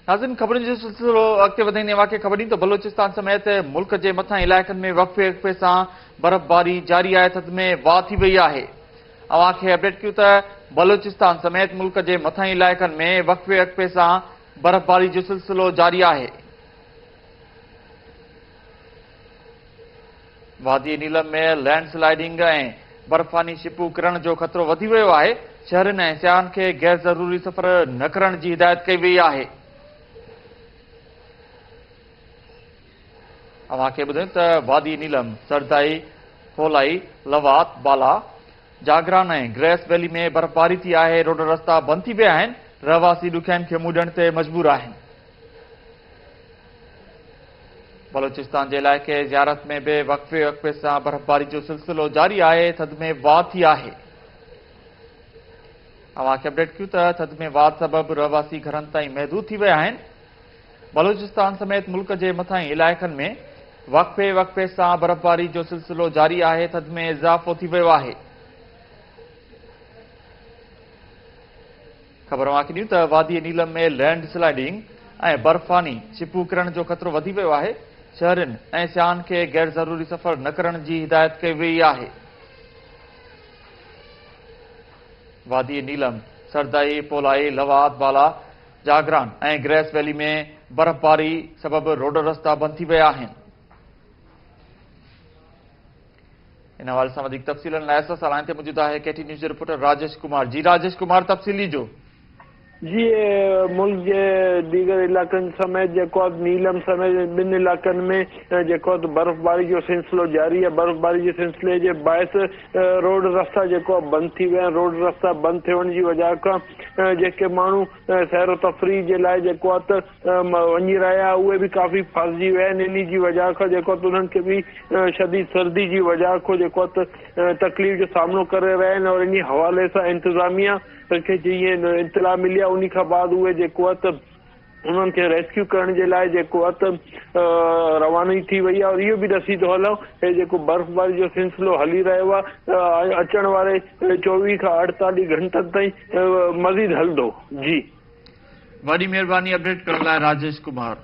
नाज़रीन, ख़बरुनि जो सिलसिलो अॻिते वधाईंदे वाक़े ख़बर ॾींदो बलोचिस्तान समेत मुल्क जे मथां इलाइक़नि में वक़्फ़े वक़्फ़े सां बर्फ़बारी जारी आहे, थधि में वाह थी वई आहे। अव्हां खे अपडेट कयूं त बलोचिस्तान समेत मुल्क जे मथां इलाइक़नि में वक़्फ़े वक़्फ़े सां बर्फ़बारी जो सिलसिलो जारी आहे। वादी नीलम में लैंडस्लाइडिंग ऐं बर्फ़ानी छिपूं किरण जो ख़तरो वधी वियो आहे। शहरनि ऐं सियाहनि खे गैर ज़रूरी सफ़र न करण जी हिदायत कई वई आहे। अव्हां खे ॿुधायूं त वादी नीलम, सरदाई, फोलाई, लवात, बाला, जागरान ऐं ग्रेस वैली में बर्फ़बारी थी आहे। रोड रस्ता बंदि थी विया आहिनि। रहवासी ॾुखियाईनि खे मुंहुं ॾियण ते मजबूर आहिनि। बलोचिस्तान जे इलाइक़े ज़ियारत में बि वक़्फ़े वक़्फ़े सां बर्फ़बारी जो सिलसिलो जारी आहे। थधि में वाह थी आहे। अव्हां खे अपडेट कयूं त थधि में वाह सबबि रहवासी घरनि ताईं महदूद थी विया आहिनि। बलोचिस्तान समेत मुल्क जे मथां इलाइक़नि में वक़्फ़े वक़्फ़े सां बर्फ़बारी जो सिलसिलो जारी आहे। थधि में इज़ाफ़ो थी वियो आहे। ख़बर अव्हां खे ॾियूं त वादी नीलम में लैंड स्लाइडिंग ऐं बर्फ़ानी छिपूं किरण जो ख़तरो वधी वियो आहे। शहरनि ऐं सियाहनि खे गैर ज़रूरी सफ़र न करण जी हिदायत कई वई आहे। वादी नीलम, सरदाई, पोलाई, लवात, बाला, जागरान ऐं ग्रेस वैली में बर्फ़बारी सबबि रोड रस्ता बंदि थी विया आहिनि। इन हवाले सां वधीक तफ़सीलनि लाइ असां सां लाइन ते मौजूद आहे केटी न्यूज़ जो रिपोर्टर राजेश कुमार। जी राजेश कुमार, तफ़सीली जो जी, मुल्क के दीगर इलाक़नि समेत नीलम समेत ॿिनि इलाक़नि में बर्फ़बारी जो सिलसिलो जारी है। बर्फ़बारी के सिलसिले के बायस रोड रस्ता बंद थी विया आहिनि। रोड रस्ता बंद थियण जी वजह खां जेके माण्हू सैर तफ़री के लिए वञी रहा उहे भी काफ़ी फंसिजी विया आहिनि। इन जी वजह खां उन्हनि खे भी शदीद सर्दी की वजह खां तकलीफ़ जो सामनो करे रहिया आहिनि। और इन हवाले से इंतज़ामिया खे जीअं इतला मिली आहे उन खां बाद उहे उन्हनि खे रेस्क्यू करण जे लाइ रवानी थी वई आहे। और इहो बि ॾसी थो हलो हे बर्फ़बारी जो सिलसिलो हली रहियो आहे, अचण वारे 24 खां 48 घंटनि ताईं मज़ीद हलंदो। जी, वॾी महिरबानी अपडेट करण लाइ राजेश कुमार।